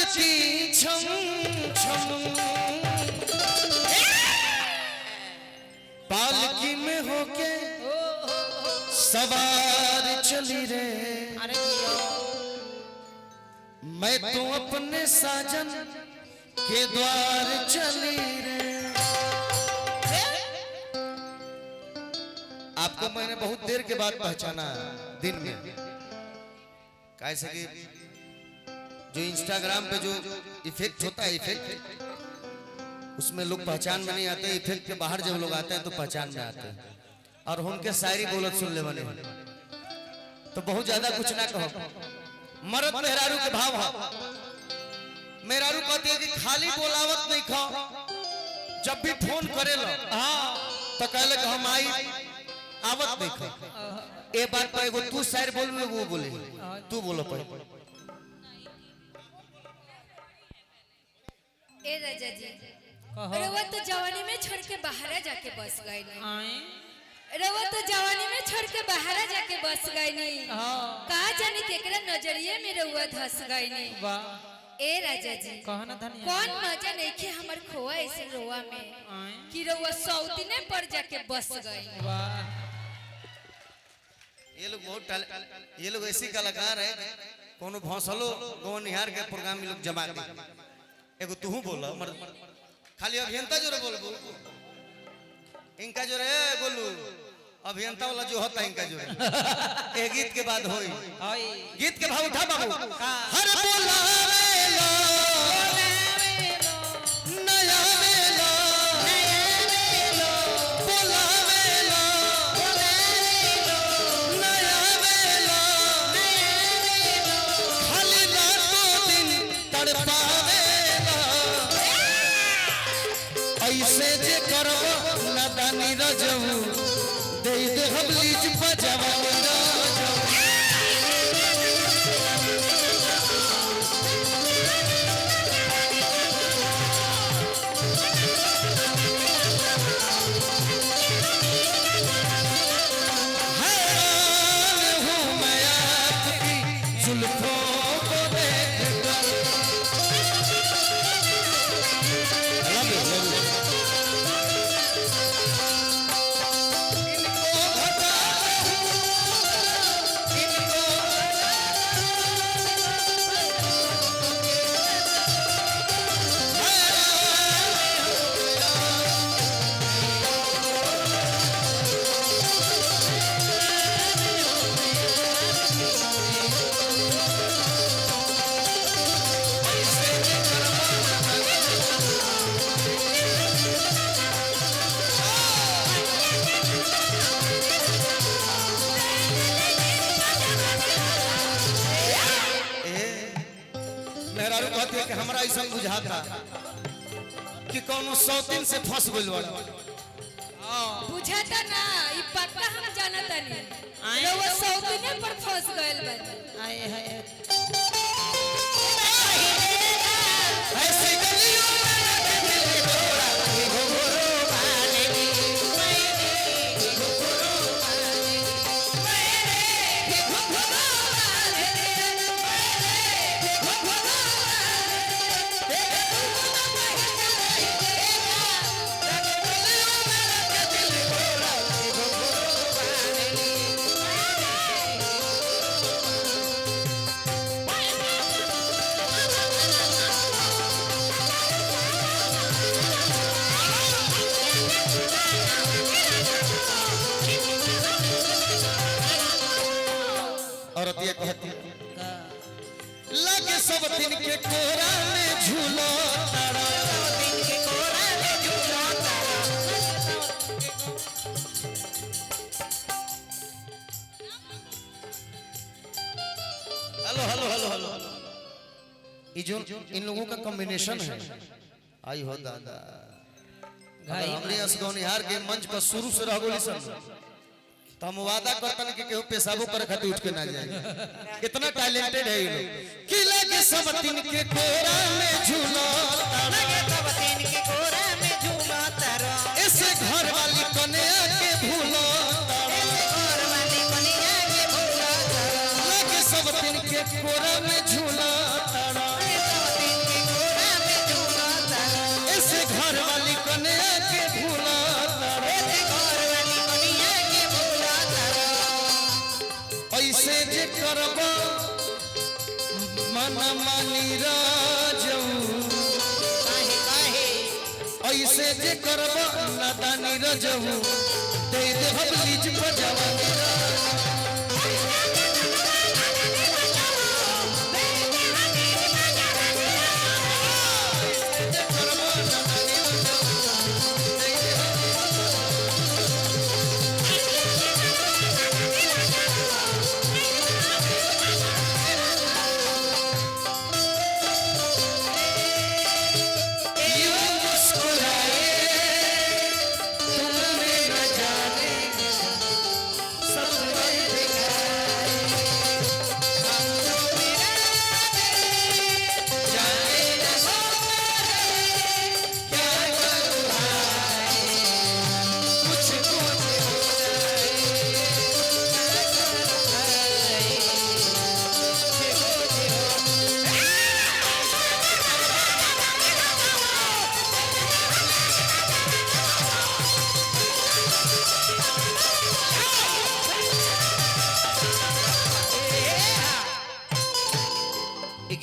नाचती छम छम पालकी में होके सवार चली रे। मैं तो अपने साजन के द्वार चली रे। आपको मैंने बहुत देर के बाद पहचाना दिन में, कैसे कि जो इंस्टाग्राम पे जो इफेक्ट होता है, इफेक्ट उसमें लोग पहचान में नहीं आते, इफेक्ट के बाहर जब लोग आते हैं तो पहचान में आते हैं। और उनके शायरी बोलत सुन ले बने तो बहुत ज्यादा कुछ ना कहो। मरद मेहरारू के भाव है। मेहरारू कहती है कि खाली बोलावत नहीं खाओ, जब भी फोन करे लो तो कहले कि हम आई आवत नहीं खाओ। एक बात पर एगो तू शायर बोल में वो बोले तू बोलो पर। ए राजा जी रवा तो जवानी में छोड़ के बाहर जाके बस गए नहीं। रवा तो जवानी में छोड़ के बाहर जाके बस गए नहीं। कहा जाने केकरा नजरिए में रवा धस गए नहीं। ए राजा जी कौन मजा नहीं कि हमर खोआ ऐसे रोआ में कि रवा सौतीने पर जाके बस गए। ये लोग बहुत ये लोग ऐसी कलाकार है, कोनो भौसलो गो निहार के प्रोग्राम में लोग जमा दे। एगो तू बोला खाली अभियंता जो रे बोल इनका जो रे बोलू अभियंता वाला जो होता है इनका जो एक गीत के बाद होई गीत के भाव उठा बाबू। हर बोला नया वेला बोला नया वेला खाली रातों दिन तड़पावेला ऐसे जे करबो नादानी रजऊ दे दे हम लीज बजावा कि हमरा ऐसा बुझाता कि कोनो सौतीन से फंस गइल बा। बुझाता ना ई पक्का हम जानता नहीं रवा सौतीने पर फंस गइल बा। आए हाय ऐसे गलियों में दिल तोड़ा घोघरो वाले मैंने घोघरो वाले मैंने घोघरो वाले औरतिया कहती लगे सब दिन के कोरा में झूलो तारा दिन के कोरा में झूलो तारा। हेलो हेलो हेलो हेलो ये जो इन लोगों का कॉम्बिनेशन है आई हो दादा हमने असगौनिहार के मंच पर शुरू से रह गोली सब तो हम वादा करतन कि केहू पेशाबो करे खातिर उठ के ना जाए। इतना टैलेंटेड है ये लोग कि लगे सब दिन के कोरा में झूलो लगे सब दिन के कोरा में झूलो तारा ऐसे घर वाली कन्या के भूलो ऐसे घर वाली कन्या के भूलो लगे सब दिन के कोरा में झूलो तारा जे करबो मन मानी राजऊ ऐसे जे करबो नादानी रजऊ दे दे हम लीज पर जवानी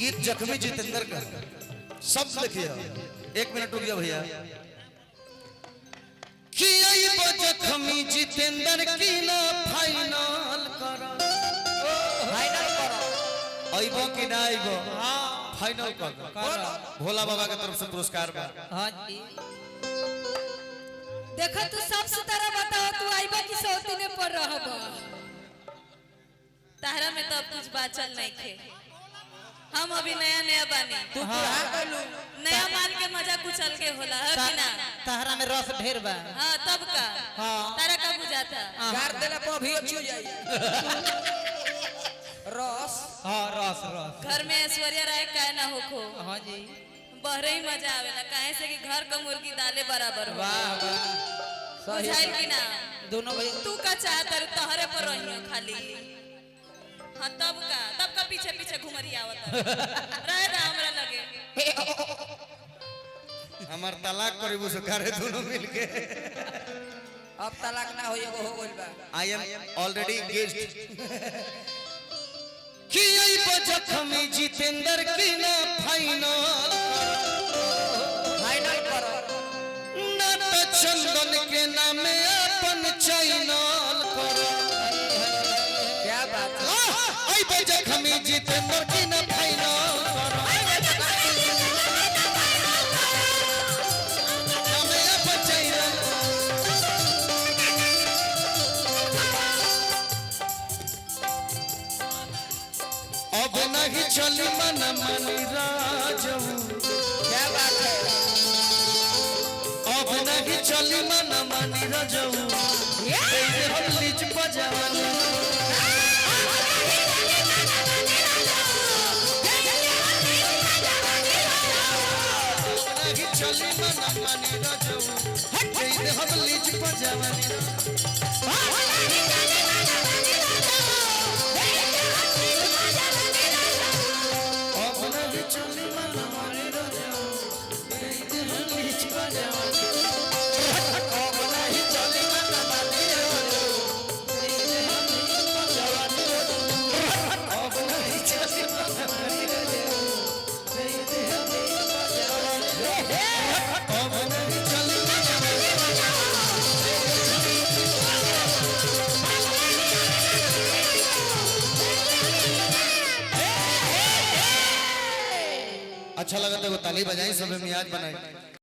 गीत जख्मी जितेंद्र का सब लिखिए। एक मिनट रुक जा भैया। कि आइबो जख्मी जितेंद्र की ना फाइनल करो आइबो कि ना आइबो फाइनल करो भोला बाबा के तरफ से पुरस्कार बा। हां जी देखो तू सब सितारा बताओ तू आइबा कि सौतीने पर रहबो। तारा में तो अब कुछ बाचल नहीं थे। हम अभी नया नया बानी तू पुरा कलू नया माल के मजा कुचल के होला है कि ना। तहरा में रस ढेर बा। हां तब का हां तारा का बुझाता गार देला पर भी अच्छी हो जाई रस। हां रस रस घर में ऐश्वर्या राय का ना होखो। हां जी बहरे ही मजा आवेला काहे से कि घर का मुर्गी दाले बराबर हो। वाह वाह बुझाइल कि ना दोनों भाई तू का चाहत रे तहरे पर रहियो खाली। हां तब का पीछे पीछे घुमरी आवत रहे ना हमरा लगे। हमार तलाक करीबो से करे दोनों मिलके। अब तलाक ना हो एगो हो गइल बा। I am already engaged. कि आइबो जख्मी जितेंद्र की ना फाइनल करो ना तो चंदन के नामे अपन चैनल करो। क्या बात है। आइबो जख्मी जितेंद्र की ना फाइनल करो नामे अपन चैनल। अब नहीं चली मन मानी राजऊ क्या बात है। अब नहीं चली मन मानी रजऊ हम लीज बजावानी। नहीं चली मन मानी रजऊ हम लीज बजावानी। अब नहीं चली मन मानी रजऊ हम लीज बजावानी। अब नहीं चली मन मानी रजऊ हम लीज बजावानी। अब नहीं चली मन मानी रजऊ हम लीज बजावानी। अब नहीं चली मन मानी अच्छा लगा तो ताली बजाई सब मियाज बनाए।